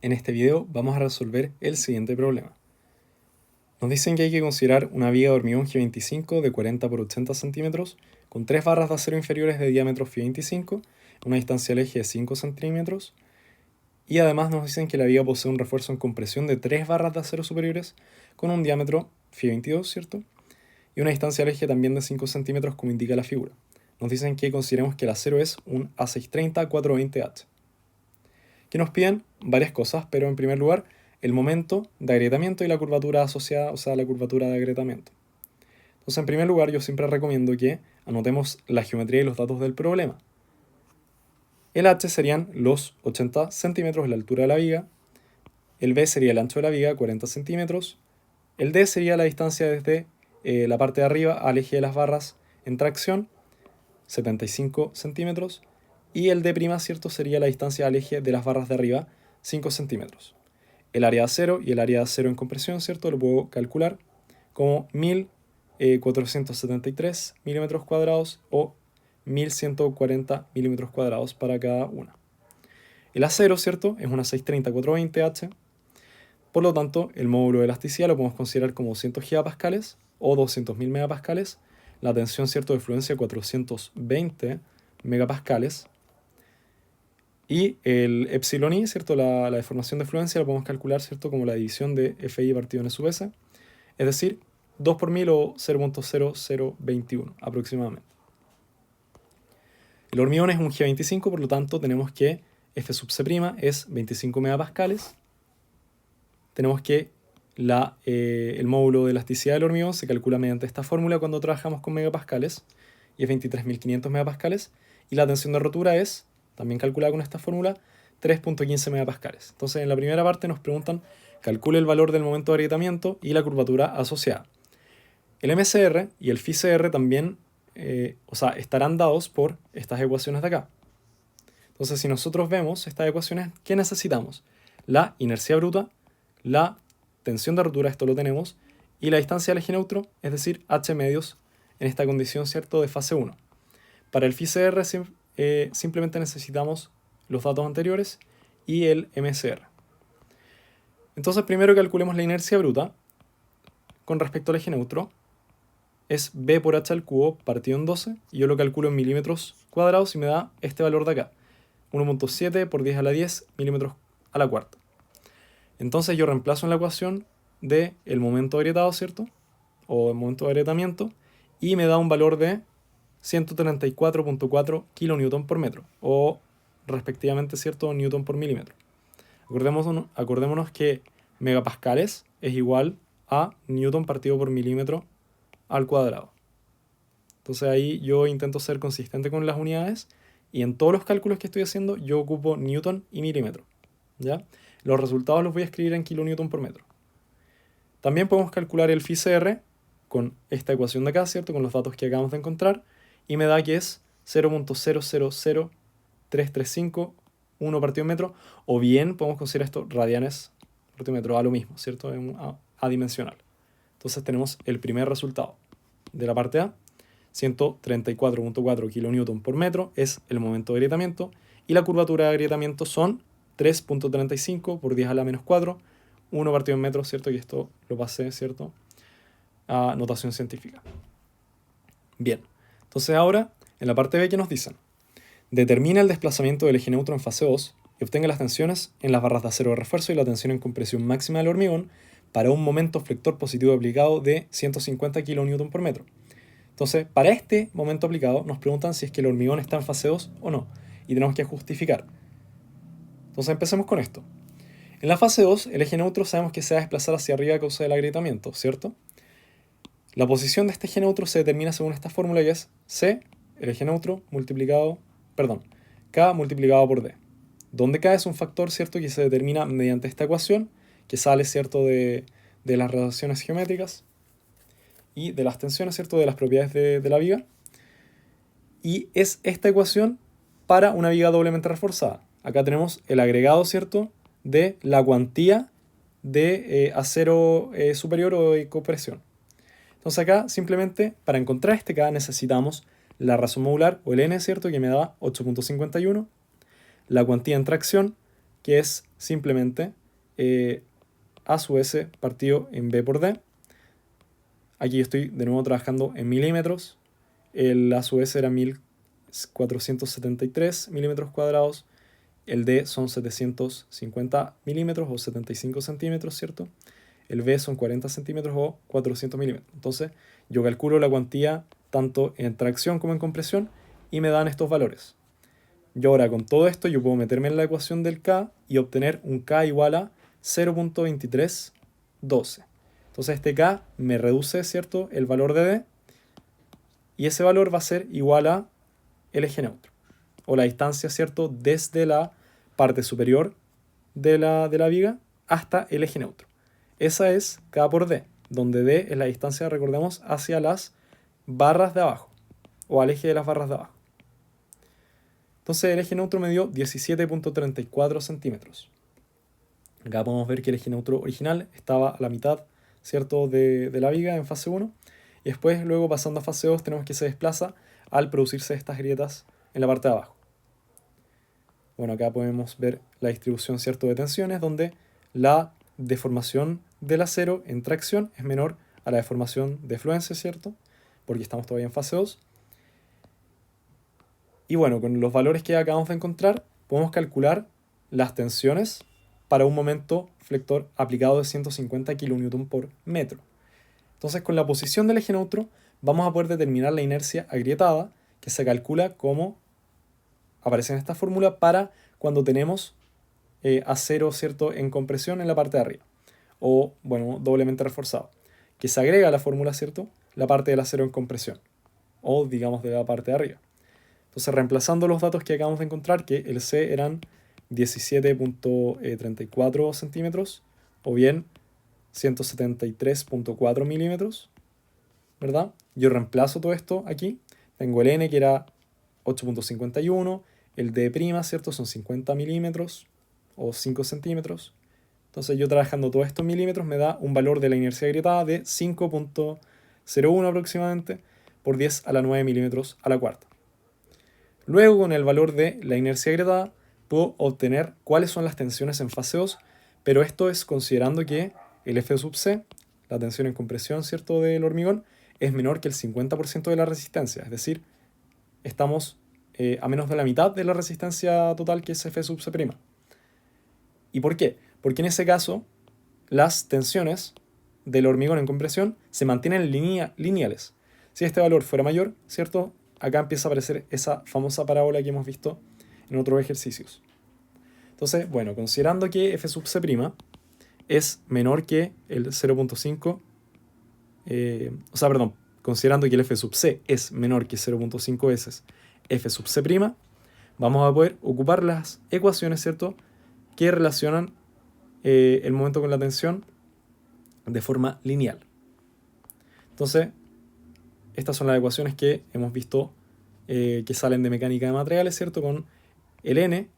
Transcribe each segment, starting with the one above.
En este video vamos a resolver el siguiente problema. Nos dicen que hay que considerar una viga de hormigón G25 de 40 por 80 centímetros con 3 barras de acero inferiores de diámetro F25, una distancia al eje de 5 centímetros, y además nos dicen que la viga posee un refuerzo en compresión de 3 barras de acero superiores con un diámetro F22, ¿cierto? Y una distancia al eje también de 5 centímetros como indica la figura. Nos dicen que consideremos que el acero es un A630 420H. Que nos piden varias cosas, pero en primer lugar, el momento de agrietamiento y la curvatura asociada, o sea, la curvatura de agrietamiento. Entonces, en primer lugar, yo siempre recomiendo que anotemos la geometría y los datos del problema. El H serían los 80 centímetros de la altura de la viga, el B sería el ancho de la viga, 40 centímetros, el D sería la distancia desde la parte de arriba al eje de las barras en tracción, 75 centímetros, y el D', ¿cierto?, sería la distancia al eje de las barras de arriba, 5 centímetros. El área de acero y el área de acero en compresión, ¿cierto?, lo puedo calcular como 1473 milímetros cuadrados o 1140 milímetros cuadrados para cada una. El acero, ¿cierto?, es una 630-420H, por lo tanto, el módulo de elasticidad lo podemos considerar como 200 gigapascales o 200.000 megapascales, la tensión, ¿cierto?, de fluencia 420 megapascales, y el epsilon i, ¿cierto?, la deformación de fluencia la podemos calcular, ¿cierto?, como la división de Fi partido n sub s, es decir, 2 por 1000 o 0.0021 aproximadamente. El hormigón es un G25, por lo tanto tenemos que F sub C' es 25 megapascales. Tenemos que el módulo de elasticidad del hormigón se calcula mediante esta fórmula cuando trabajamos con megapascales, y es 23.500 megapascales, y la tensión de rotura es, también calculada con esta fórmula, 3.15 megapascales. Entonces, en la primera parte nos preguntan, calcule el valor del momento de agrietamiento y la curvatura asociada. El MCR y el FICR también, estarán dados por estas ecuaciones de acá. Entonces, si nosotros vemos estas ecuaciones, ¿qué necesitamos? La inercia bruta, la tensión de rotura, esto lo tenemos, y la distancia al eje neutro, es decir, h medios, en esta condición, ¿cierto?, de fase 1. Para el FICR simplemente necesitamos los datos anteriores y el MCR. Entonces, primero calculemos la inercia bruta con respecto al eje neutro. Es B por h al cubo partido en 12, y yo lo calculo en milímetros cuadrados y me da este valor de acá, 1.7 por 10 a la 10 milímetros a la cuarta. Entonces yo reemplazo en la ecuación de el momento agrietado, ¿cierto?, o el momento de agrietamiento, y me da un valor de 134.4 kN por metro, o respectivamente, ¿cierto?, newton por milímetro. Acordémonos que megapascales es igual a newton partido por milímetro al cuadrado. Entonces ahí yo intento ser consistente con las unidades, y en todos los cálculos que estoy haciendo yo ocupo newton y milímetro, ¿ya? Los resultados los voy a escribir en kilonewton por metro. También podemos calcular el FICR con esta ecuación de acá, ¿cierto?, con los datos que acabamos de encontrar, y me da que es 0.000335 1 partido en metro, o bien podemos considerar esto radianes partido en metro, a lo mismo, ¿cierto?, es adimensional. Entonces tenemos el primer resultado de la parte A, 134.4 kN por metro es el momento de agrietamiento, y la curvatura de agrietamiento son 3.35 por 10 a la menos 4, 1 partido en metro, ¿cierto? Y esto lo pasé, ¿cierto?, a notación científica. Bien, entonces ahora, en la parte B, ¿qué nos dicen? Determina el desplazamiento del eje neutro en fase 2 y obtenga las tensiones en las barras de acero de refuerzo y la tensión en compresión máxima del hormigón para un momento flector positivo aplicado de 150 kN por metro. Entonces, para este momento aplicado, nos preguntan si es que el hormigón está en fase 2 o no, y tenemos que justificar. Entonces, empecemos con esto. En la fase 2, el eje neutro sabemos que se va a desplazar hacia arriba a causa del agrietamiento, ¿cierto? La posición de este eje neutro se determina según esta fórmula, que es C, el eje neutro, K multiplicado por D. Donde K es un factor, ¿cierto?, que se determina mediante esta ecuación, que sale, ¿cierto?, de las relaciones geométricas y de las tensiones, ¿cierto?, de las propiedades de la viga. Y es esta ecuación para una viga doblemente reforzada. Acá tenemos el agregado, ¿cierto?, de la cuantía de acero superior o de compresión. Entonces acá, simplemente, para encontrar este K necesitamos la razón modular, o el N, ¿cierto?, que me da 8.51, la cuantía en tracción, que es simplemente A sub S partido en B por D. Aquí estoy de nuevo trabajando en milímetros. El A sub S era 1473 milímetros cuadrados. El D son 750 milímetros o 75 centímetros, ¿cierto? El B son 40 centímetros o 400 milímetros. Entonces yo calculo la cuantía tanto en tracción como en compresión y me dan estos valores. Yo ahora con todo esto yo puedo meterme en la ecuación del K y obtener un K igual a 0.2312. Entonces este K me reduce, ¿cierto?, el valor de D y ese valor va a ser igual a el eje neutro o la distancia, ¿cierto?, desde la parte superior de la viga hasta el eje neutro. Esa es K por D, donde D es la distancia, recordemos, hacia las barras de abajo o al eje de las barras de abajo. Entonces el eje neutro me dio 17.34 centímetros. Acá podemos ver que el eje neutro original estaba a la mitad, ¿cierto?, de la viga en fase 1. Y después, luego pasando a fase 2, tenemos que se desplaza al producirse estas grietas en la parte de abajo. Bueno, acá podemos ver la distribución, ¿cierto?, de tensiones, donde la deformación del acero en tracción es menor a la deformación de fluencia, ¿cierto?, porque estamos todavía en fase 2. Y bueno, con los valores que acabamos de encontrar, podemos calcular las tensiones para un momento flector aplicado de 150 kN por metro. Entonces, con la posición del eje neutro, vamos a poder determinar la inercia agrietada, que se calcula como aparece en esta fórmula para cuando tenemos acero, ¿cierto?, en compresión en la parte de arriba, o bueno, doblemente reforzado, que se agrega a la fórmula, ¿cierto?, la parte del acero en compresión, o digamos de la parte de arriba. Entonces, reemplazando los datos que acabamos de encontrar, que el C eran 17.34 centímetros, o bien 173.4 milímetros, ¿verdad? Yo reemplazo todo esto aquí. Tengo el N, que era 8.51, el D', ¿cierto?, son 50 milímetros o 5 centímetros. Entonces yo trabajando todo esto en milímetros me da un valor de la inercia agrietada de 5.01 aproximadamente por 10 a la 9 milímetros a la cuarta. Luego, con el valor de la inercia agrietada, puedo obtener cuáles son las tensiones en fase 2, pero esto es considerando que el F sub C, la tensión en compresión, ¿cierto?, del hormigón, es menor que el 50% de la resistencia, es decir, estamos a menos de la mitad de la resistencia total, que es F sub C'. ¿Y por qué? Porque en ese caso las tensiones del hormigón en compresión se mantienen lineales. Si este valor fuera mayor, ¿cierto?, acá empieza a aparecer esa famosa parábola que hemos visto en otros ejercicios. Entonces, bueno, considerando que F sub C' es menor que el 0.5, considerando que el F sub C es menor que 0.5 veces F sub C', vamos a poder ocupar las ecuaciones, ¿cierto?, que relacionan el momento con la tensión de forma lineal. Entonces, estas son las ecuaciones que hemos visto que salen de mecánica de materiales, ¿cierto?, con el N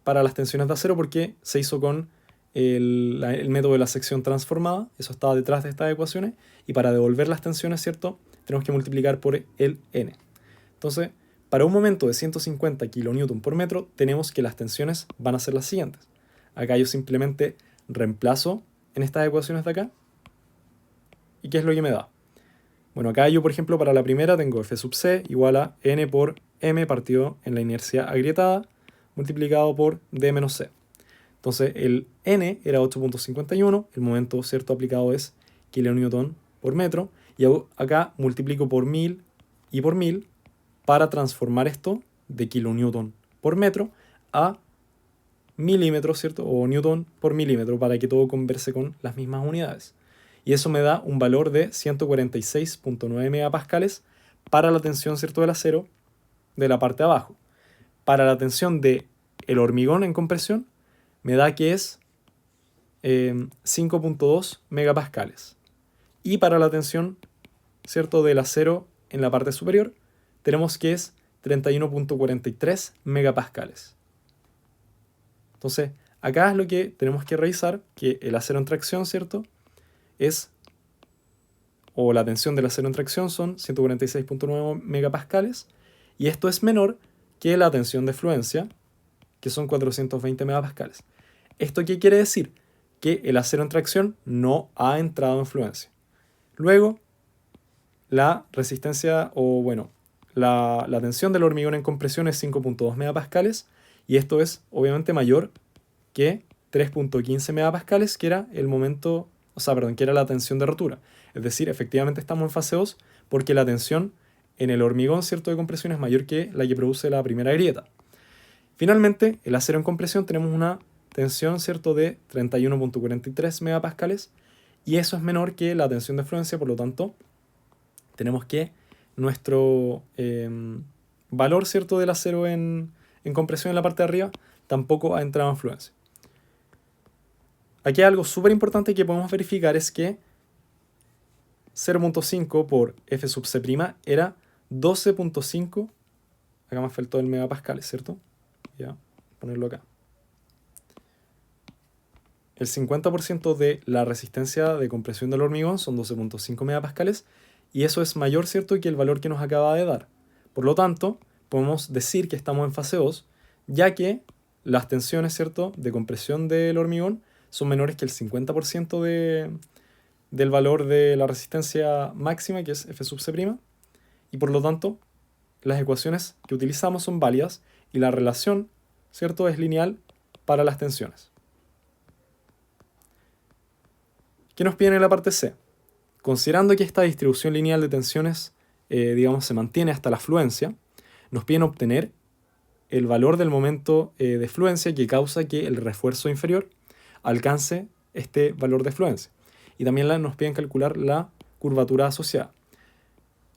para las tensiones de acero, porque se hizo con el método de la sección transformada, eso estaba detrás de estas ecuaciones, y para devolver las tensiones, ¿cierto?, tenemos que multiplicar por el N. Entonces, para un momento de 150 kN por metro, tenemos que las tensiones van a ser las siguientes. Acá yo simplemente reemplazo en estas ecuaciones de acá. ¿Y qué es lo que me da? Bueno, acá yo, por ejemplo, para la primera tengo F sub C igual a N por M partido en la inercia agrietada multiplicado por D menos C. Entonces el N era 8.51, el momento, ¿cierto?, aplicado es kN por metro, y acá multiplico por 1000 y por 1000 para transformar esto de kN por metro a milímetros, ¿cierto?, o newton por milímetro, para que todo converse con las mismas unidades. Y eso me da un valor de 146.9 megapascales para la tensión, ¿cierto?, del acero de la parte de abajo. Para la tensión del hormigón en compresión me da que es 5.2 megapascales. Y para la tensión, ¿cierto?, del acero en la parte superior tenemos que es 31.43 megapascales. Entonces, acá es lo que tenemos que revisar, que el acero en tracción, ¿cierto?, o la tensión del acero en tracción son 146.9 megapascales, y esto es menor que la tensión de fluencia, que son 420 megapascales. ¿Esto qué quiere decir? Que el acero en tracción no ha entrado en fluencia. Luego, la resistencia, o bueno, la tensión del hormigón en compresión es 5.2 megapascales, y esto es obviamente mayor que 3.15 megapascales, que era el momento, que era la tensión de rotura. Es decir, efectivamente estamos en fase 2 porque la tensión en el hormigón, ¿cierto?, de compresión es mayor que la que produce la primera grieta. Finalmente, el acero en compresión tenemos una tensión, ¿cierto?, de 31.43 megapascales, y eso es menor que la tensión de fluencia, por lo tanto, tenemos que nuestro valor, ¿cierto?, del acero en compresión en la parte de arriba tampoco ha entrado en fluencia. Aquí algo súper importante que podemos verificar es que 0.5 por F sub C' era 12.5, acá me faltó el megapascales, ¿cierto? Ya, ponerlo acá. El 50% de la resistencia de compresión del hormigón son 12.5 megapascales, y eso es mayor, ¿cierto?, que el valor que nos acaba de dar. Por lo tanto, podemos decir que estamos en fase 2, ya que las tensiones, ¿cierto?, de compresión del hormigón son menores que el 50% del valor de la resistencia máxima, que es F sub C', y por lo tanto, las ecuaciones que utilizamos son válidas y la relación, ¿cierto?, es lineal para las tensiones. ¿Qué nos piden en la parte C? Considerando que esta distribución lineal de tensiones, se mantiene hasta la fluencia, nos piden obtener el valor del momento de fluencia que causa que el refuerzo inferior alcance este valor de fluencia. Y también nos piden calcular la curvatura asociada.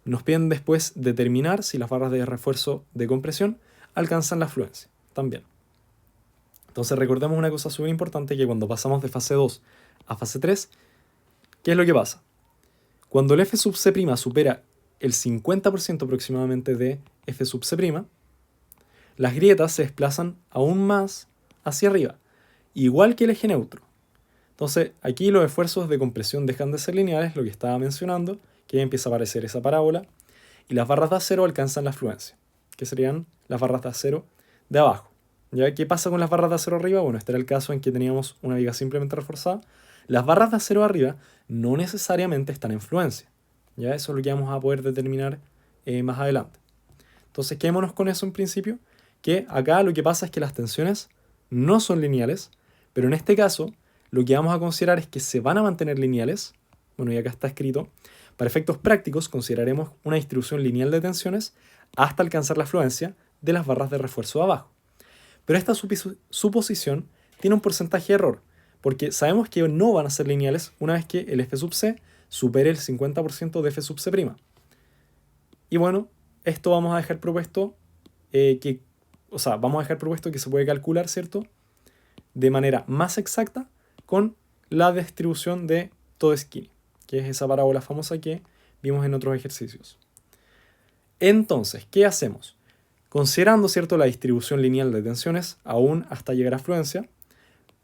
Nos piden después determinar si las barras de refuerzo de compresión alcanzan la fluencia también. Entonces recordemos una cosa súper importante, que cuando pasamos de fase 2 a fase 3, ¿qué es lo que pasa? Cuando el F sub C' supera el 50% aproximadamente de F sub C', las grietas se desplazan aún más hacia arriba, igual que el eje neutro. Entonces, aquí los esfuerzos de compresión dejan de ser lineales, lo que estaba mencionando, que ya empieza a aparecer esa parábola, y las barras de acero alcanzan la fluencia, que serían las barras de acero de abajo. ¿Ya? ¿Qué pasa con las barras de acero arriba? Bueno, este era el caso en que teníamos una viga simplemente reforzada. Las barras de acero arriba no necesariamente están en fluencia. ¿Ya? Eso es lo que vamos a poder determinar más adelante. Entonces, quedémonos con eso en principio, que acá lo que pasa es que las tensiones no son lineales, pero en este caso lo que vamos a considerar es que se van a mantener lineales. Bueno, y acá está escrito. Para efectos prácticos consideraremos una distribución lineal de tensiones hasta alcanzar la fluencia de las barras de refuerzo de abajo. Pero esta suposición tiene un porcentaje de error, porque sabemos que no van a ser lineales una vez que el F sub C supere el 50% de F sub C'. Y bueno, esto vamos a dejar propuesto que se puede calcular, ¿cierto?, de manera más exacta con la distribución de Todeskine, que es esa parábola famosa que vimos en otros ejercicios. Entonces, ¿qué hacemos? Considerando, ¿cierto?, la distribución lineal de tensiones, aún hasta llegar a fluencia,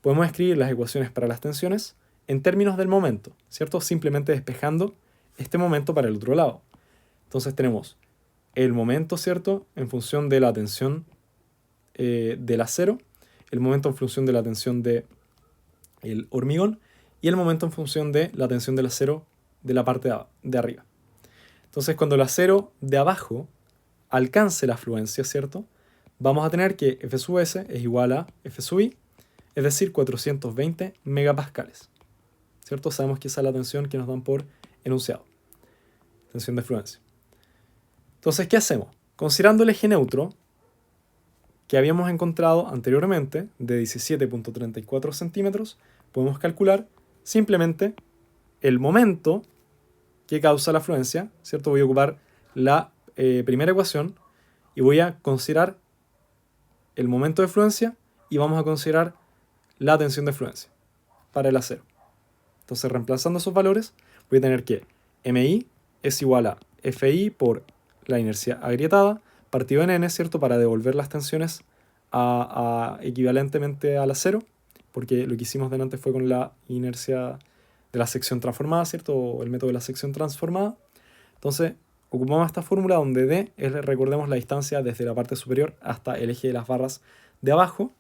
podemos escribir las ecuaciones para las tensiones en términos del momento, ¿cierto?, simplemente despejando este momento para el otro lado. Entonces tenemos el momento, ¿cierto?, en función de la tensión del acero, el momento en función de la tensión del hormigón y el momento en función de la tensión del acero de la parte de arriba. Entonces, cuando el acero de abajo alcance la fluencia, ¿cierto?, vamos a tener que F sub S es igual a F sub I, es decir, 420 megapascales, ¿cierto? Sabemos que esa es la tensión que nos dan por enunciado, tensión de fluencia. Entonces, ¿qué hacemos? Considerando el eje neutro que habíamos encontrado anteriormente de 17.34 centímetros, podemos calcular simplemente el momento que causa la fluencia, ¿cierto? Voy a ocupar la primera ecuación y voy a considerar el momento de fluencia y vamos a considerar la tensión de fluencia para el acero. Entonces, reemplazando esos valores, voy a tener que MI es igual a FI por la inercia agrietada, partido en N, ¿cierto?, para devolver las tensiones equivalentemente al acero, porque lo que hicimos delante fue con la inercia de la sección transformada, ¿cierto?, o el método de la sección transformada. Entonces, ocupamos esta fórmula donde D es, recordemos, la distancia desde la parte superior hasta el eje de las barras de abajo,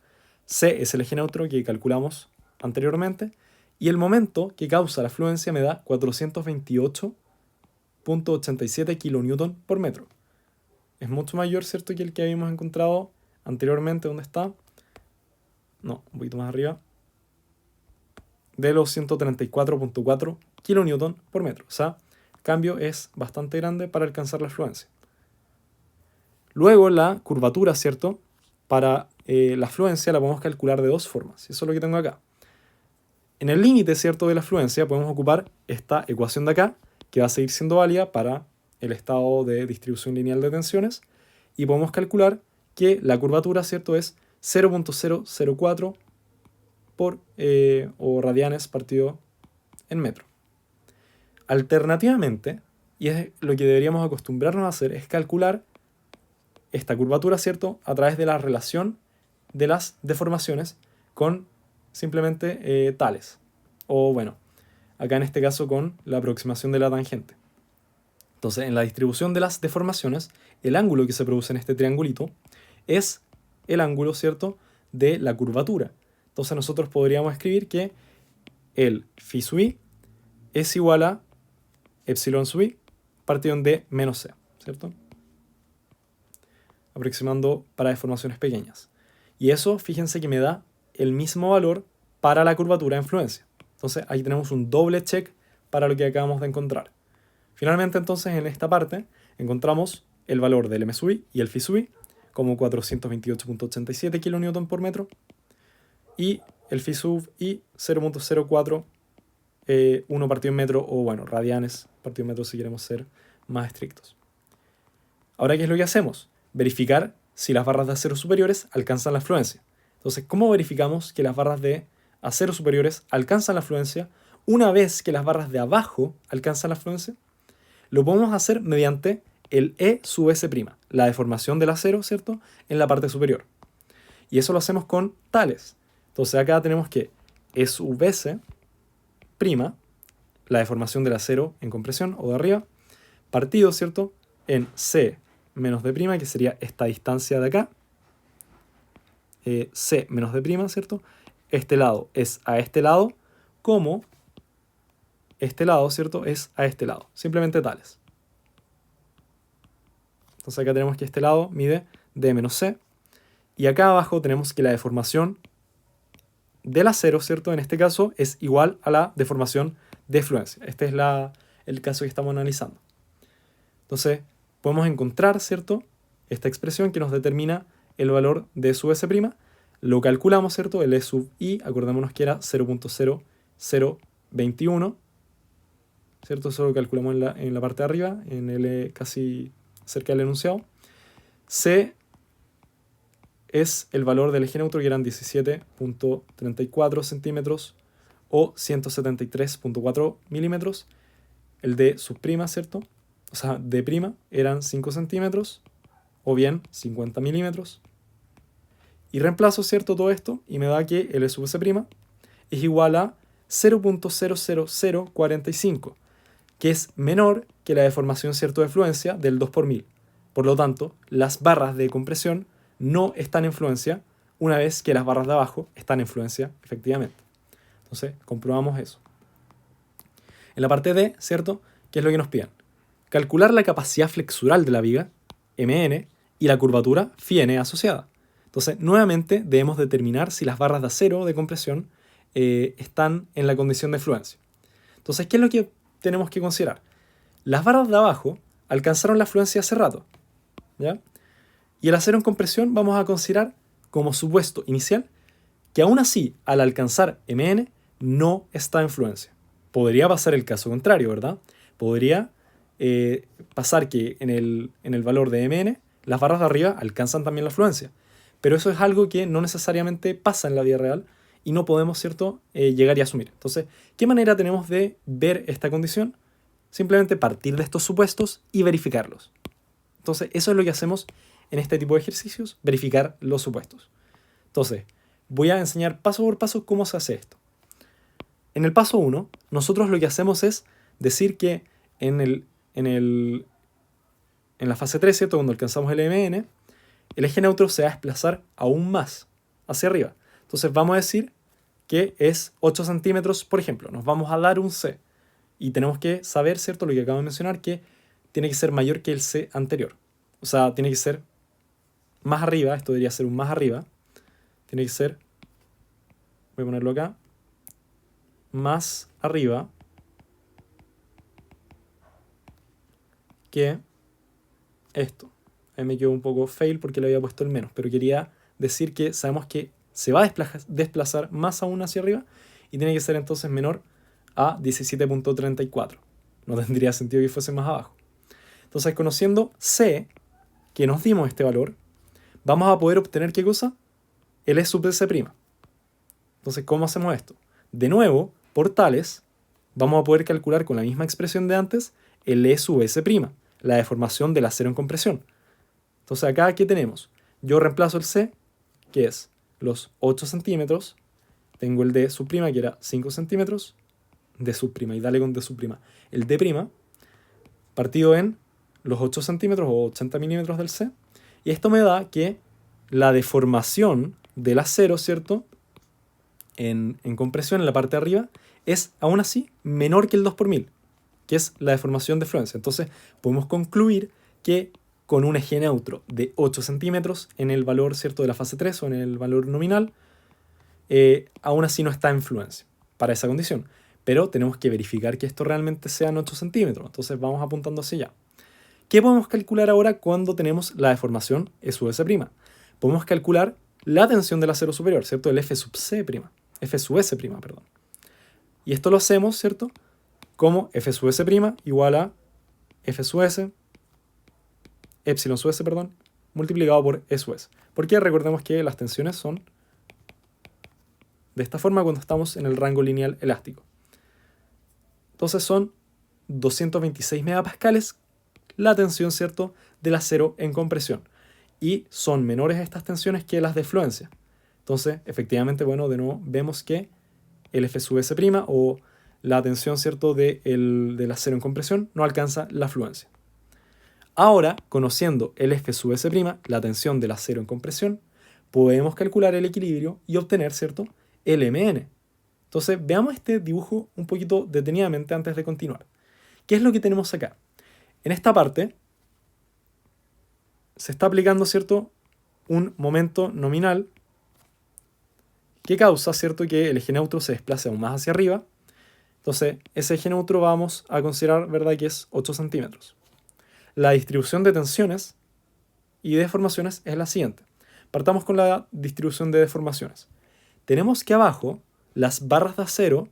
C es el eje neutro que calculamos anteriormente, y el momento que causa la fluencia me da 428.87 kN por metro. Es mucho mayor, ¿cierto?, que el que habíamos encontrado anteriormente. ¿Dónde está? No, un poquito más arriba. De los 134.4 kN por metro. O sea, el cambio es bastante grande para alcanzar la fluencia. Luego la curvatura, ¿cierto? Para la fluencia la podemos calcular de dos formas. Eso es lo que tengo acá. En el límite, ¿cierto?, de la fluencia podemos ocupar esta ecuación de acá, que va a seguir siendo válida para el estado de distribución lineal de tensiones, y podemos calcular que la curvatura, ¿cierto?, es 0.004 o radianes partido en metro. Alternativamente, y es lo que deberíamos acostumbrarnos a hacer, es calcular esta curvatura, ¿cierto?, a través de la relación de las deformaciones con simplemente tales. O bueno, acá en este caso con la aproximación de la tangente. Entonces, en la distribución de las deformaciones, el ángulo que se produce en este triangulito es el ángulo, ¿cierto?, de la curvatura. Entonces nosotros podríamos escribir que el phi sub i es igual a epsilon sub i partido en d menos c, ¿cierto? Aproximando para deformaciones pequeñas. Y eso, fíjense que me da el mismo valor para la curvatura de influencia. Entonces ahí tenemos un doble check para lo que acabamos de encontrar. Finalmente, entonces, en esta parte encontramos el valor del m sub i y el phi sub i como 428.87 kN por metro y el phi sub i 0.04 1 partido en metro, o bueno, radianes partido en metro si queremos ser más estrictos. Ahora, ¿qué es lo que hacemos? Verificar si las barras de acero superiores alcanzan la fluencia. Entonces, ¿cómo verificamos que las barras de acero superiores alcanzan la fluencia una vez que las barras de abajo alcanzan la fluencia? Lo podemos hacer mediante el E sub S', la deformación del acero, ¿cierto?, en la parte superior. Y eso lo hacemos con tales. Entonces acá tenemos que E sub S', la deformación del acero en compresión o de arriba, partido, ¿cierto?, en C menos D', que sería esta distancia de acá, C menos D', ¿cierto? Este lado es a este lado, como este lado, ¿cierto?, es a este lado. Simplemente tales. Entonces acá tenemos que este lado mide D menos C. Y acá abajo tenemos que la deformación del acero, ¿cierto?, en este caso es igual a la deformación de fluencia. Este es el caso que estamos analizando. Entonces podemos encontrar, ¿cierto?, esta expresión que nos determina el valor de sub S'. Lo calculamos, ¿cierto? El E sub i, acordémonos que era 0.0021, ¿cierto? Eso lo calculamos en la parte de arriba, en el casi cerca del enunciado. C es el valor del eje neutro, que eran 17.34 centímetros o 173.4 milímetros. El D sub prima, ¿cierto? O sea, D' eran 5 centímetros o bien 50 milímetros. Y reemplazo, ¿cierto?, todo esto y me da que el E sub S' es igual a 0.00045, que es menor que la deformación, ¿cierto?, de fluencia del 2 por 1000. Por lo tanto, las barras de compresión no están en fluencia una vez que las barras de abajo están en fluencia efectivamente. Entonces, comprobamos eso. En la parte D, ¿cierto?, ¿qué es lo que nos piden? Calcular la capacidad flexural de la viga, Mn, y la curvatura φn asociada. Entonces, nuevamente debemos determinar si las barras de acero de compresión están en la condición de fluencia. Entonces, ¿qué es lo que tenemos que considerar? Las barras de abajo alcanzaron la fluencia hace rato, ¿ya? Y el acero en compresión vamos a considerar como supuesto inicial que aún así, al alcanzar Mn, no está en fluencia. Podría pasar el caso contrario, ¿verdad? Podría pasar que en el valor de Mn, las barras de arriba alcanzan también la fluencia. Pero eso es algo que no necesariamente pasa en la vida real y no podemos, ¿cierto?, llegar y asumir. Entonces, ¿qué manera tenemos de ver esta condición? Simplemente partir de estos supuestos y verificarlos. Entonces, eso es lo que hacemos en este tipo de ejercicios, verificar los supuestos. Entonces, voy a enseñar paso por paso cómo se hace esto. En el paso 1, nosotros lo que hacemos es decir que en la fase 3, ¿cierto?, cuando alcanzamos el Mn, el eje neutro se va a desplazar aún más. hacia arriba. Entonces vamos a decir que es 8 centímetros, por ejemplo. Nos vamos a dar un C. Y tenemos que saber, ¿cierto? Lo que acabo de mencionar, que tiene que ser mayor que el C anterior. O sea, tiene que ser más arriba. Esto debería ser un más arriba. Tiene que ser, voy a ponerlo acá, más arriba que esto. Ahí me quedó un poco fail porque le había puesto el menos, pero quería decir que sabemos que se va a desplazar más aún hacia arriba y tiene que ser entonces menor a 17.34. No tendría sentido que fuese más abajo. Entonces, conociendo C, que nos dimos este valor, vamos a poder obtener ¿qué cosa? El E sub C'. Entonces, ¿cómo hacemos esto? De nuevo, por tales, vamos a poder calcular con la misma expresión de antes el E sub S', la deformación del acero en compresión. Entonces, acá, ¿qué tenemos? Yo reemplazo el C, que es los 8 centímetros, tengo el D sub', que era 5 centímetros, D sub', y dale con D sub'. El D', partido en los 8 centímetros o 80 milímetros del C, y esto me da que la deformación del acero, ¿cierto? En compresión en la parte de arriba, es aún así menor que el 2 por 1000, que es la deformación de fluencia. Entonces, podemos concluir que con un eje neutro de 8 centímetros en el valor, ¿cierto?, de la fase 3 o en el valor nominal, aún así no está en fluencia para esa condición. Pero tenemos que verificar que esto realmente sean 8 centímetros. Entonces vamos apuntando hacia allá. ¿Qué podemos calcular ahora cuando tenemos la deformación E sub S'? Podemos calcular la tensión del acero superior, ¿cierto? El F sub C', F sub S', perdón. Y esto lo hacemos, ¿cierto?, como F sub S' igual a F sub S, epsilon sub S, perdón, multiplicado por E sub S. Porque recordemos que las tensiones son de esta forma cuando estamos en el rango lineal elástico. Entonces son 226 megapascales la tensión, ¿cierto?, del acero en compresión. Y son menores estas tensiones que las de fluencia. Entonces, efectivamente, bueno, de nuevo vemos que el F sub S' o la tensión, ¿cierto?, del acero en compresión no alcanza la fluencia. Ahora, conociendo el F sub S', la tensión del acero en compresión, podemos calcular el equilibrio y obtener, ¿cierto?, el MN. Entonces, veamos este dibujo un poquito detenidamente antes de continuar. ¿Qué es lo que tenemos acá? En esta parte se está aplicando, ¿cierto?, un momento nominal que causa, ¿cierto?, que el eje neutro se desplace aún más hacia arriba. Entonces, ese eje neutro vamos a considerar, ¿verdad?, que es 8 centímetros. La distribución de tensiones y deformaciones es la siguiente. Partamos con la distribución de deformaciones. Tenemos que abajo las barras de acero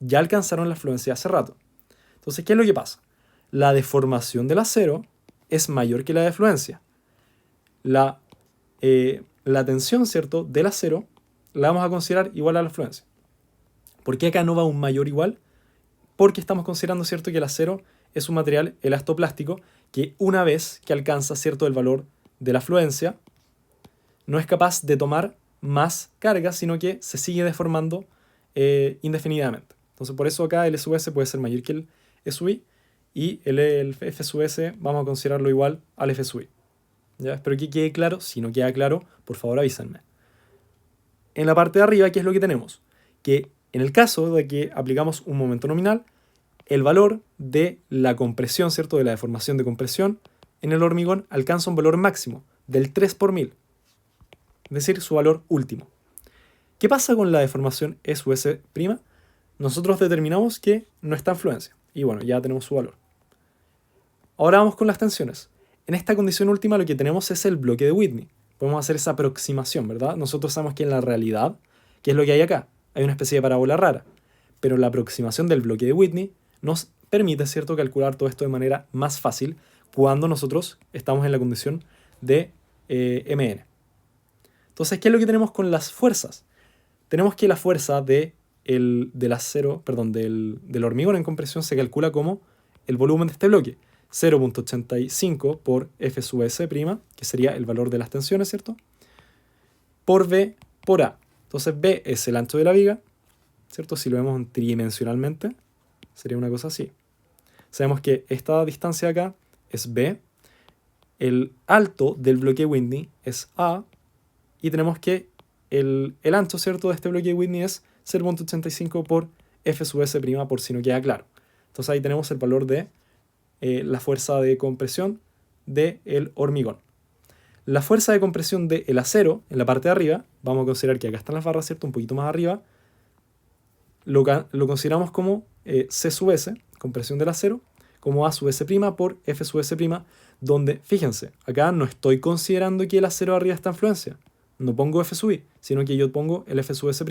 ya alcanzaron la fluencia hace rato. Entonces, ¿qué es lo que pasa? La deformación del acero es mayor que la de fluencia. La tensión, ¿cierto?, del acero la vamos a considerar igual a la fluencia. ¿Por qué acá no va un mayor igual? Porque estamos considerando, ¿cierto?, que el acero es un material elastoplástico que una vez que alcanza, ¿cierto?, el valor de la fluencia, no es capaz de tomar más carga, sino que se sigue deformando indefinidamente. Entonces, por eso acá el E sub S puede ser mayor que el E sub I y el F sub S vamos a considerarlo igual al F sub I. ¿Ya? Espero que quede claro. Si no queda claro, por favor avísenme. En la parte de arriba, ¿qué es lo que tenemos? Que en el caso de que aplicamos un momento nominal, el valor de la compresión, ¿cierto?, de la deformación de compresión en el hormigón alcanza un valor máximo del 3 por 1000. Es decir, su valor último. ¿Qué pasa con la deformación E sub S'? Nosotros determinamos que no está en fluencia. Y bueno, ya tenemos su valor. Ahora vamos con las tensiones. En esta condición última lo que tenemos es el bloque de Whitney. Podemos hacer esa aproximación, ¿verdad? Nosotros sabemos que en la realidad, ¿qué es lo que hay acá? Hay una especie de parábola rara. Pero la aproximación del bloque de Whitney nos permite, ¿cierto?, calcular todo esto de manera más fácil cuando nosotros estamos en la condición de MN. Entonces, ¿qué es lo que tenemos con las fuerzas? Tenemos que la fuerza del hormigón en compresión se calcula como el volumen de este bloque, 0.85 por F sub S', que sería el valor de las tensiones, ¿cierto?, por V por A. Entonces, B es el ancho de la viga, ¿cierto? Si lo vemos tridimensionalmente, sería una cosa así. Sabemos que esta distancia acá es B, el alto del bloque Whitney es A, y tenemos que el ancho, ¿cierto?, de este bloque de Whitney es 0.85 por F sub S', por si no queda claro. Entonces ahí tenemos el valor de la fuerza de compresión del hormigón. La fuerza de compresión del acero, en la parte de arriba, vamos a considerar que acá están las barras, ¿cierto?, un poquito más arriba, lo consideramos como C sub S, compresión del acero, como A sub S' por F sub S', donde, fíjense, acá no estoy considerando que el acero de arriba está en fluencia. No pongo F sub I, sino que yo pongo el F sub S'.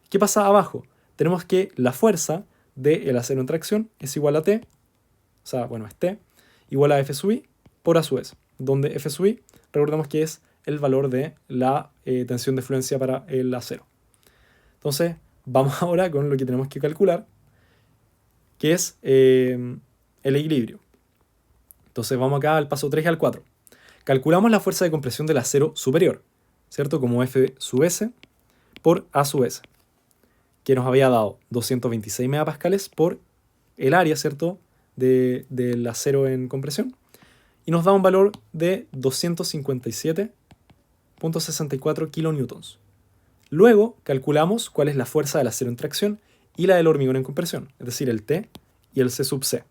¿Qué pasa abajo? Tenemos que la fuerza del acero en tracción es igual a T, o sea, bueno, es T, igual a F sub I por A sub S, donde F sub I, recordemos que es el valor de la tensión de fluencia para el acero. Entonces, vamos ahora con lo que tenemos que calcular, que es el equilibrio. Entonces vamos acá al paso 3 y al 4. Calculamos la fuerza de compresión del acero superior, ¿cierto? Como F sub S por A sub S, que nos había dado 226 megapascales por el área, ¿cierto?, del acero en compresión. Y nos da un valor de 257.64 kilonewtons. Luego calculamos cuál es la fuerza del acero en tracción y la del hormigón en compresión, es decir, el T y el C sub C.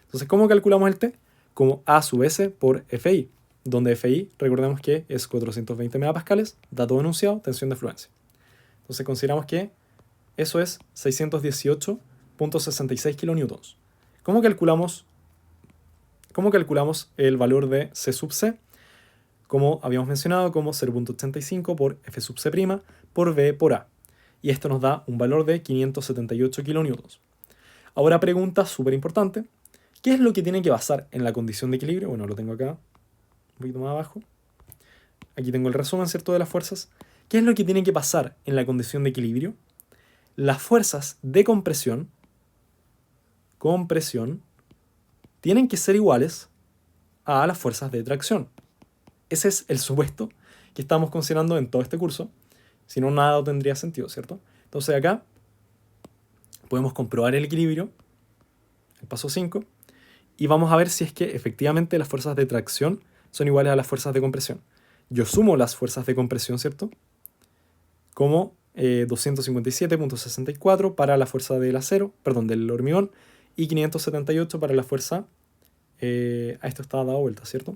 Entonces, ¿cómo calculamos el T? Como A sub S por FI, donde FI, recordemos que es 420 megapascales, dato enunciado, tensión de fluencia. Entonces consideramos que eso es 618.66 kilonewtons. ¿Cómo calculamos el valor de C sub C? Como habíamos mencionado, como 0.85 por F sub C' por V por A. Y esto nos da un valor de 578 kilonewtons. Ahora pregunta súper importante. ¿Qué es lo que tiene que pasar en la condición de equilibrio? Bueno, lo tengo acá, un poquito más abajo. Aquí tengo el resumen, ¿cierto?, de las fuerzas. ¿Qué es lo que tiene que pasar en la condición de equilibrio? Las fuerzas de compresión tienen que ser iguales a las fuerzas de tracción. Ese es el supuesto que estamos considerando en todo este curso. Si no, nada tendría sentido, ¿cierto? Entonces acá podemos comprobar el equilibrio, el paso 5, y vamos a ver si es que efectivamente las fuerzas de tracción son iguales a las fuerzas de compresión. Yo sumo las fuerzas de compresión, ¿cierto?, como 257.64 para la fuerza del hormigón, y 578 para la fuerza... esto está dado vuelta, ¿cierto?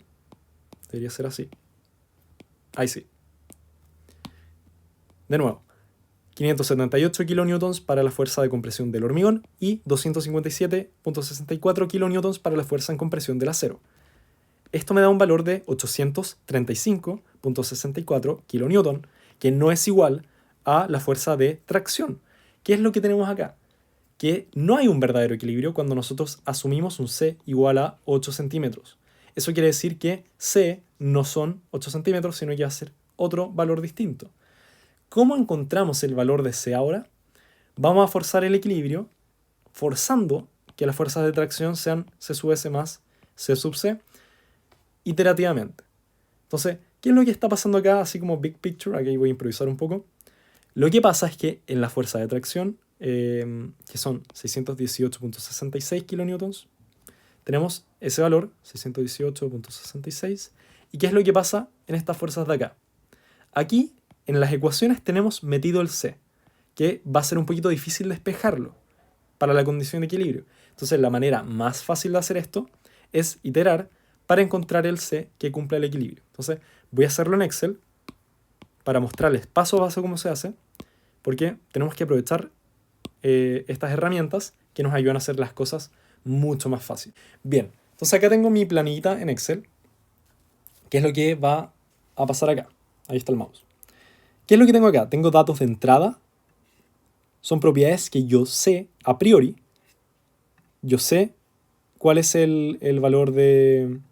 Debería ser así. Ahí sí. De nuevo, 578 kilonewtons para la fuerza de compresión del hormigón y 257.64 kilonewtons para la fuerza en compresión del acero. Esto me da un valor de 835.64 kilonewton, que no es igual a la fuerza de tracción. ¿Qué es lo que tenemos acá? Que no hay un verdadero equilibrio cuando nosotros asumimos un C igual a 8 centímetros. Eso quiere decir que C no son 8 centímetros, sino que va a ser otro valor distinto. ¿Cómo encontramos el valor de C ahora? Vamos a forzar el equilibrio, forzando que las fuerzas de tracción sean C sub S más C sub C, iterativamente. Entonces, ¿qué es lo que está pasando acá? Así como big picture, aquí voy a improvisar un poco. Lo que pasa es que en la fuerza de tracción, que son 618.66 kilonewtons, tenemos ese valor, 618.66. ¿Y qué es lo que pasa en estas fuerzas de acá? Aquí, en las ecuaciones, tenemos metido el C, que va a ser un poquito difícil despejarlo para la condición de equilibrio. Entonces, la manera más fácil de hacer esto es iterar para encontrar el C que cumpla el equilibrio. Entonces, voy a hacerlo en Excel para mostrarles paso a paso cómo se hace, porque tenemos que aprovechar estas herramientas que nos ayudan a hacer las cosas mucho más fácil. Bien, entonces acá tengo mi planillita en Excel. ¿Qué es lo que va a pasar acá? Ahí está el mouse. ¿Qué es lo que tengo acá? Tengo datos de entrada. Son propiedades que yo sé a priori. Yo sé cuál es el valor del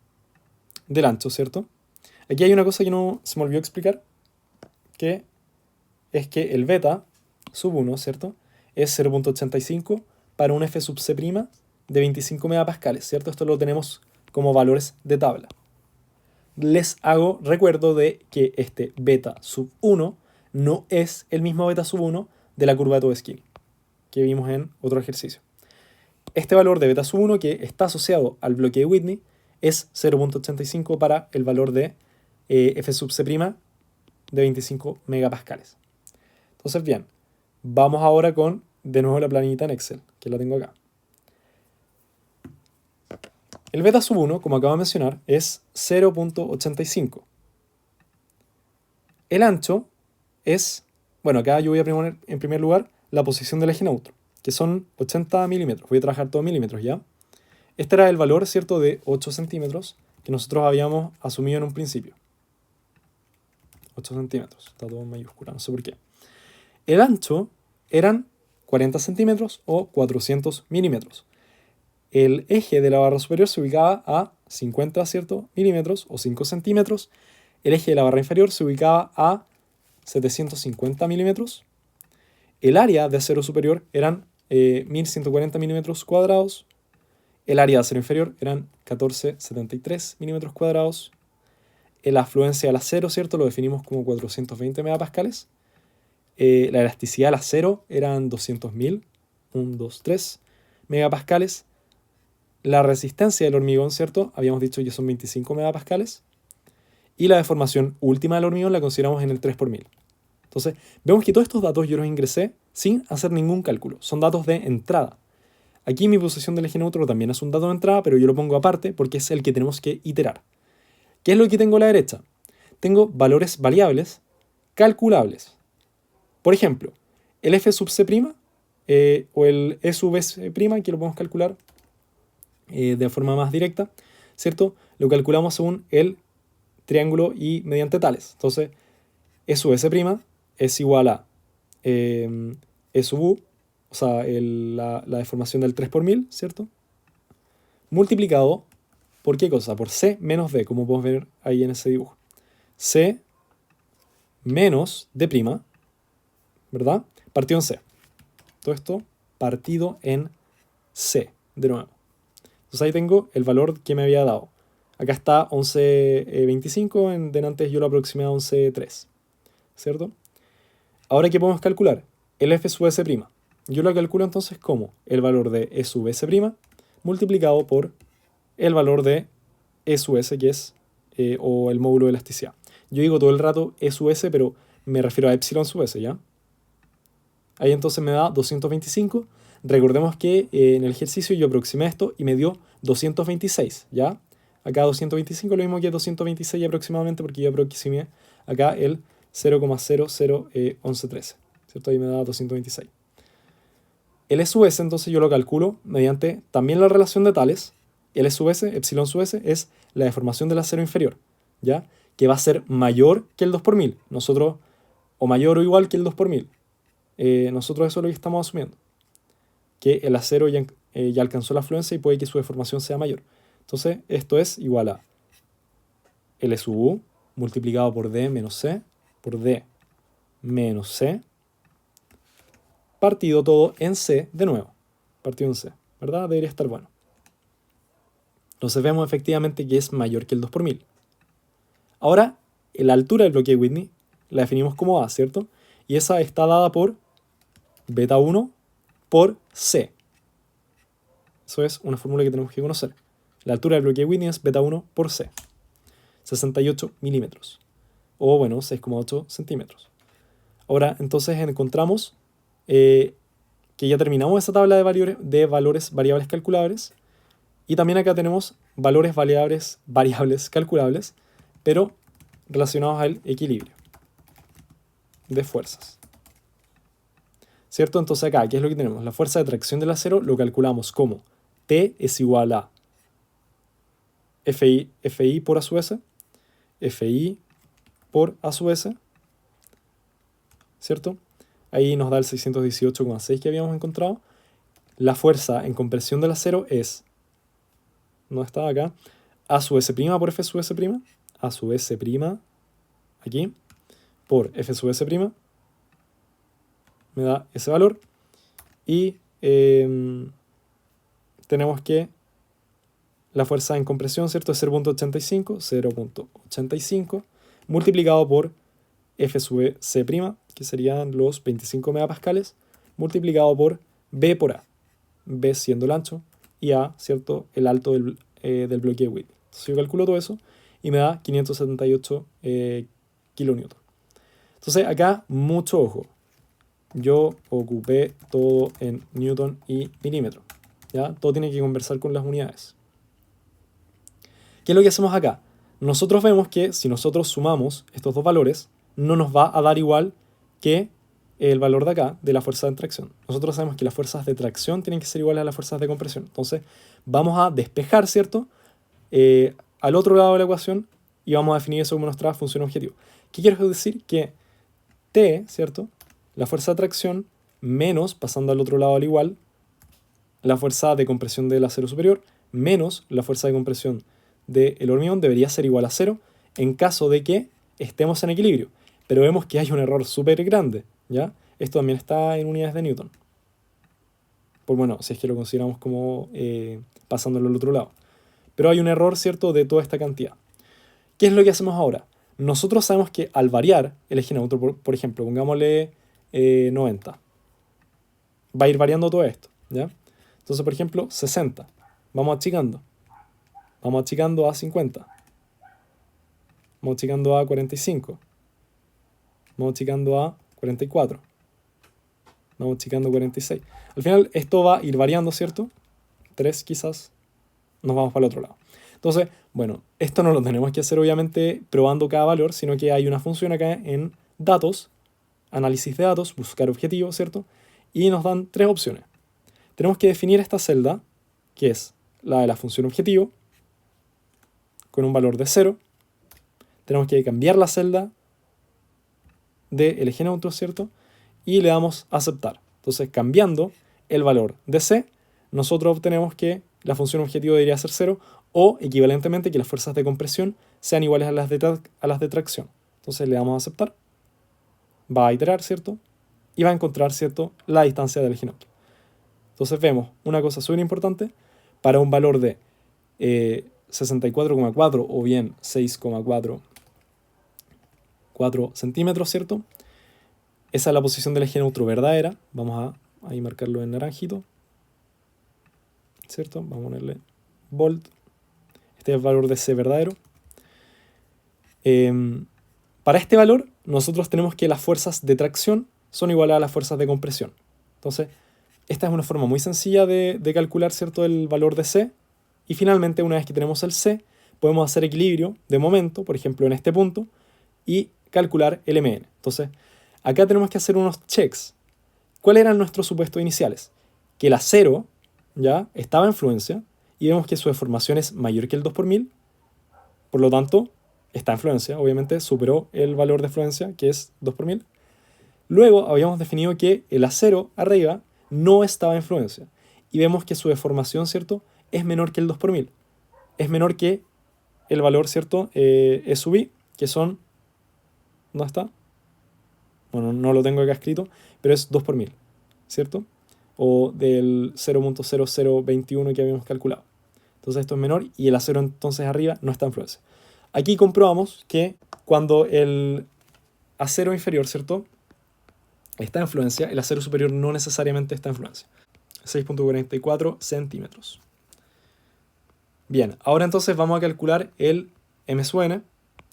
ancho, ¿cierto? Aquí hay una cosa que no se me olvidó explicar, que es que el beta sub 1, ¿cierto?, es 0.85 para un F sub C' de 25 megapascales, ¿cierto? Esto lo tenemos como valores de tabla. Les hago recuerdo de que este beta sub 1 no es el mismo beta sub 1 de la curva de Tobesquini que vimos en otro ejercicio. Este valor de beta sub 1 que está asociado al bloque de Whitney es 0.85 para el valor de F sub C' de 25 megapascales. Entonces, bien, vamos ahora con, de nuevo, la planita en Excel, que la tengo acá. El beta sub 1, como acabo de mencionar, es 0.85. El ancho es, bueno, acá yo voy a poner en primer lugar la posición del eje neutro, que son 80 milímetros. Voy a trabajar todo milímetros, ¿ya? Este era el valor, ¿cierto?, de 8 centímetros que nosotros habíamos asumido en un principio. 8 centímetros, está todo en mayúscula, no sé por qué. El ancho eran 40 centímetros o 400 milímetros. El eje de la barra superior se ubicaba a 50, ¿cierto?, milímetros o 5 centímetros. El eje de la barra inferior se ubicaba a 750 milímetros. El área de acero superior eran 1140 milímetros cuadrados. El área de acero inferior eran 1473 milímetros cuadrados. La afluencia del acero, ¿cierto?, lo definimos como 420 megapascales. La elasticidad del acero eran 200.000, 3 megapascales. La resistencia del hormigón, ¿cierto?, habíamos dicho que son 25 megapascales. Y la deformación última del hormigón la consideramos en el 3 por 1000. Entonces, vemos que todos estos datos yo los ingresé sin hacer ningún cálculo. Son datos de entrada. Aquí mi posición del eje neutro también es un dato de entrada, pero yo lo pongo aparte porque es el que tenemos que iterar. ¿Qué es lo que tengo a la derecha? Tengo valores variables calculables. Por ejemplo, el f sub c' o el e sub s', que lo podemos calcular de forma más directa, ¿cierto? Lo calculamos según el triángulo y mediante tales. Entonces, e sub s' es igual a e sub u, o sea, la deformación del 3 por 1000, ¿cierto? Multiplicado por ¿qué cosa? Por c menos d, como podemos ver ahí en ese dibujo. C menos d', ¿verdad? Partido en c. Todo esto partido en c, de nuevo. Entonces ahí tengo el valor que me había dado. Acá está 11.25, en delante yo lo aproximé a 11.3, ¿cierto? Ahora, ¿qué podemos calcular? El f sub s'. Yo lo calculo entonces como el valor de e sub s' multiplicado por el valor de e sub s, que es, o el módulo de elasticidad. Yo digo todo el rato e sub s, pero me refiero a epsilon sub s, ¿ya? Ahí entonces me da 225. Recordemos que en el ejercicio yo aproximé esto y me dio 226, ¿ya? Acá 225 lo mismo que 226 aproximadamente, porque yo aproximé acá el 0,001113, ¿cierto? Ahí me da 226. El E sub S entonces yo lo calculo mediante también la relación de tales. El E sub S, epsilon sub S, es la deformación del acero inferior, ¿ya? Que va a ser mayor que el 2 por 1000. Nosotros, o mayor o igual que el 2 por 1000. Nosotros eso es lo que estamos asumiendo. Que el acero ya alcanzó la afluencia y puede que su deformación sea mayor. Entonces, esto es igual a L sub u multiplicado por D menos C, por D menos C, partido todo en C de nuevo. Partido en C, ¿verdad? Debería estar bueno. Entonces vemos efectivamente que es mayor que el 2 por 1000. Ahora, la altura del bloque de Whitney la definimos como A, ¿cierto? Y esa está dada por beta 1 por C. Eso es una fórmula que tenemos que conocer. La altura del bloque de Whitney es beta 1 por C. 68 milímetros. O bueno, 6,8 centímetros. Ahora, entonces encontramos que ya terminamos esa tabla de valores variables calculables. Y también acá tenemos valores variables calculables, pero relacionados al equilibrio de fuerzas. ¿Cierto? Entonces acá, ¿qué es lo que tenemos? La fuerza de tracción del acero lo calculamos como T es igual a FI por A sub S, FI por A sub S, ¿cierto? Ahí nos da el 618,6 que habíamos encontrado. La fuerza en compresión del acero es, no está acá, A sub S' por F sub S', A sub S', aquí, por F sub S', me da ese valor. Y tenemos que la fuerza en compresión, ¿cierto? Es 0.85 multiplicado por F sub C', que serían los 25 megapascales, multiplicado por B por A. B siendo el ancho y A, ¿cierto? El alto del bloque de Whitney. Entonces yo calculo todo eso y me da 578 kilonewton. Entonces acá mucho ojo. Yo ocupé todo en newton y milímetro. ¿Ya? Todo tiene que conversar con las unidades. ¿Qué es lo que hacemos acá? Nosotros vemos que si nosotros sumamos estos dos valores, no nos va a dar igual que el valor de acá, de la fuerza de tracción. Nosotros sabemos que las fuerzas de tracción tienen que ser iguales a las fuerzas de compresión. Entonces, vamos a despejar, ¿cierto? Al otro lado de la ecuación y vamos a definir eso como nuestra función objetivo. ¿Qué quiero decir? Que T, ¿cierto? La fuerza de tracción menos, pasando al otro lado al igual, la fuerza de compresión del acero superior menos la fuerza de compresión del hormigón debería ser igual a 0 en caso de que estemos en equilibrio. Pero vemos que hay un error súper grande, ¿ya? Esto también está en unidades de Newton. Pues bueno, si es que lo consideramos como pasándolo al otro lado. Pero hay un error, ¿cierto?, de toda esta cantidad. ¿Qué es lo que hacemos ahora? Nosotros sabemos que al variar el eje neutro, por ejemplo, pongámosle 90, va a ir variando todo esto, ¿ya? Entonces, por ejemplo, 60. Vamos achicando. Vamos achicando a 50. Vamos achicando a 45. Vamos achicando a 44. Vamos achicando a 46. Al final esto va a ir variando, ¿cierto? 3 quizás. Nos vamos para el otro lado. Entonces, bueno, esto no lo tenemos que hacer obviamente probando cada valor, sino que hay una función acá en datos, análisis de datos, buscar objetivos, ¿cierto? Y nos dan 3 opciones. Tenemos que definir esta celda, que es la de la función objetivo, con un valor de 0. Tenemos que cambiar la celda del eje neutro, ¿cierto? Y le damos a aceptar. Entonces, cambiando el valor de C, nosotros obtenemos que la función objetivo debería ser 0 o, equivalentemente, que las fuerzas de compresión sean iguales a las de tracción. Entonces, le damos a aceptar. Va a iterar, ¿cierto? Y va a encontrar, ¿cierto?, la distancia del eje neutro. Entonces, vemos una cosa súper importante. Para un valor de 64,4 o bien 6,44 centímetros, ¿cierto? Esa es la posición del eje neutro verdadera. Vamos a ahí marcarlo en naranjito, ¿cierto? Vamos a ponerle bold. Este es el valor de C verdadero. Para este valor, nosotros tenemos que las fuerzas de tracción son iguales a las fuerzas de compresión. Entonces, esta es una forma muy sencilla de calcular, ¿cierto?, el valor de C. Y finalmente, una vez que tenemos el C, podemos hacer equilibrio de momento, por ejemplo, en este punto, y calcular el MN. Entonces, acá tenemos que hacer unos checks. ¿Cuáles eran nuestros supuestos iniciales? Que el acero ya estaba en fluencia y vemos que su deformación es mayor que el 2 por 1000. Por lo tanto, está en fluencia. Obviamente superó el valor de fluencia, que es 2 por 1000. Luego habíamos definido que el acero arriba no estaba en fluencia. Y vemos que su deformación, ¿cierto?, es menor que el 2 por 1000. Es menor que el valor, ¿cierto?, E sub I, que son... ¿Dónde está? Bueno, no lo tengo acá escrito, pero es 2 por 1000, ¿cierto? O del 0.0021 que habíamos calculado. Entonces esto es menor y el acero entonces arriba no está en fluencia. Aquí comprobamos que cuando el acero inferior, ¿cierto?, está en fluencia, el acero superior no necesariamente está en fluencia. 6,44 centímetros. Bien, ahora entonces vamos a calcular el M sub n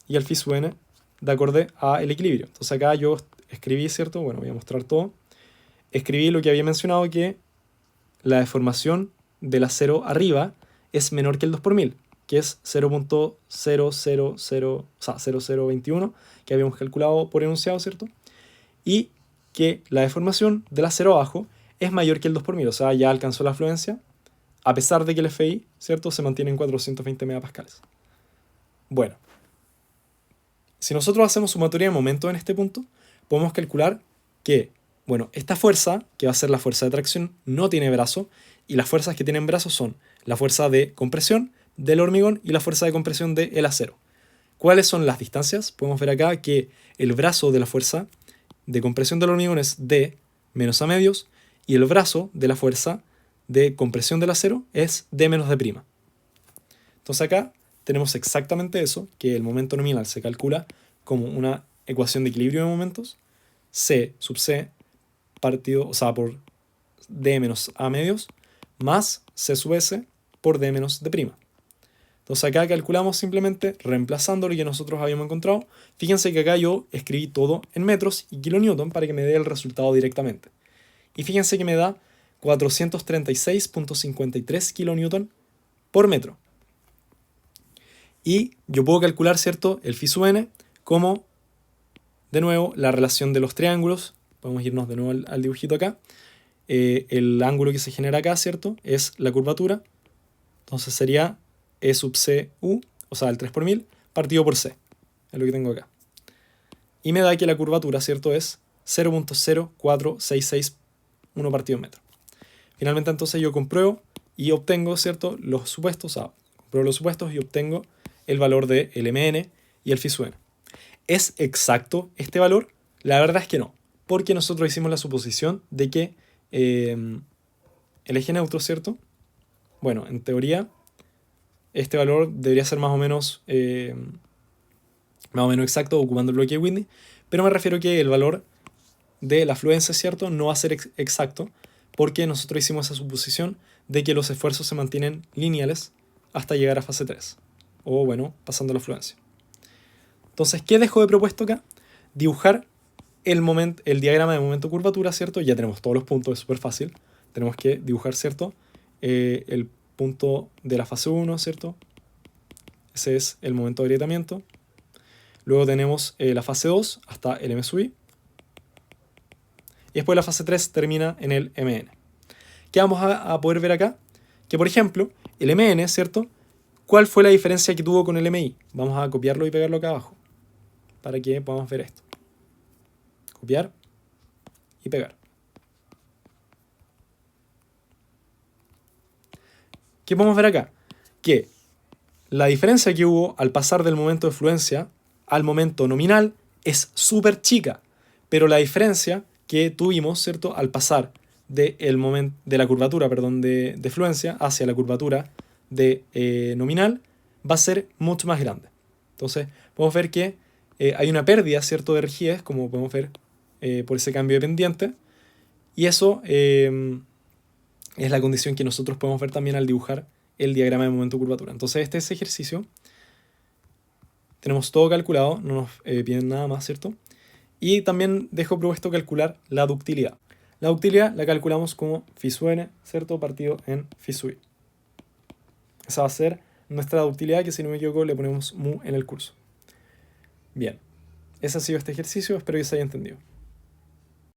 y el phi sub n de acorde al equilibrio. Entonces acá yo escribí, ¿cierto? Bueno, voy a mostrar todo. Escribí lo que había mencionado, que la deformación del acero arriba es menor que el 2 por 1000, que es 0.00021, que habíamos calculado por enunciado, ¿cierto? Y que la deformación del acero abajo es mayor que el 2 por 1000, o sea, ya alcanzó la fluencia, a pesar de que el FI, ¿cierto?, se mantiene en 420 megapascales. Bueno, si nosotros hacemos sumatoria de momento en este punto, podemos calcular que, bueno, esta fuerza, que va a ser la fuerza de tracción, no tiene brazo, y las fuerzas que tienen brazos son la fuerza de compresión del hormigón y la fuerza de compresión del acero. ¿Cuáles son las distancias? Podemos ver acá que el brazo de la fuerza de compresión del hormigón es D menos A medios, y el brazo de la fuerza de compresión del acero es D menos D'. Entonces acá tenemos exactamente eso, que el momento nominal se calcula como una ecuación de equilibrio de momentos, C sub C partido, o sea, por D menos A medios, más C sub S por D menos D'. Entonces acá calculamos simplemente reemplazando lo que nosotros habíamos encontrado. Fíjense que acá yo escribí todo en metros y kilonewton para que me dé el resultado directamente. Y fíjense que me da 436.53 kilonewton por metro. Y yo puedo calcular, ¿cierto?, el phi sub n como, de nuevo, la relación de los triángulos. Podemos irnos de nuevo al dibujito acá. El ángulo que se genera acá, ¿cierto?, es la curvatura. Entonces sería E sub c u, o sea, el 3 por 1000, partido por c. Es lo que tengo acá. Y me da que la curvatura, ¿cierto?, es 0.04661 partido en metro. Finalmente, entonces, yo compruebo y obtengo, ¿cierto?, los supuestos. Compruebo los supuestos y obtengo el valor de el mn y el phi sub n. ¿Es exacto este valor? La verdad es que no, porque nosotros hicimos la suposición de que el eje neutro, ¿cierto? Bueno, en teoría, este valor debería ser más o menos exacto ocupando el bloque de Whitney, pero me refiero que el valor de la afluencia, ¿cierto?, no va a ser exacto, porque nosotros hicimos esa suposición de que los esfuerzos se mantienen lineales hasta llegar a fase 3, o bueno, pasando la afluencia. Entonces, ¿qué dejo de propuesto acá? Dibujar el diagrama de momento curvatura, ¿cierto? Ya tenemos todos los puntos, es súper fácil. Tenemos que dibujar, ¿cierto?, el punto de la fase 1, ¿cierto? Ese es el momento de agrietamiento. Luego tenemos la fase 2 hasta el m sub i. Y después la fase 3 termina en el mn. ¿Qué vamos a poder ver acá? Que, por ejemplo, el mn, ¿cierto? ¿Cuál fue la diferencia que tuvo con el mi? Vamos a copiarlo y pegarlo acá abajo para que podamos ver esto. Copiar y pegar. ¿Qué podemos ver acá? Que la diferencia que hubo al pasar del momento de fluencia al momento nominal es súper chica, pero la diferencia que tuvimos, ¿cierto?, al pasar de la curvatura, de fluencia hacia la curvatura de nominal va a ser mucho más grande. Entonces, podemos ver que hay una pérdida, ¿cierto?, de rigidez, como podemos ver por ese cambio de pendiente, y eso es la condición que nosotros podemos ver también al dibujar el diagrama de momento curvatura. Entonces, este es ese ejercicio. Tenemos todo calculado, no nos piden nada más, ¿cierto? Y también dejo propuesto calcular la ductilidad. La ductilidad la calculamos como phi sub n, ¿cierto?, partido en phi sub i. Esa va a ser nuestra ductilidad, que si no me equivoco le ponemos mu en el curso. Bien, ese ha sido este ejercicio, espero que se haya entendido.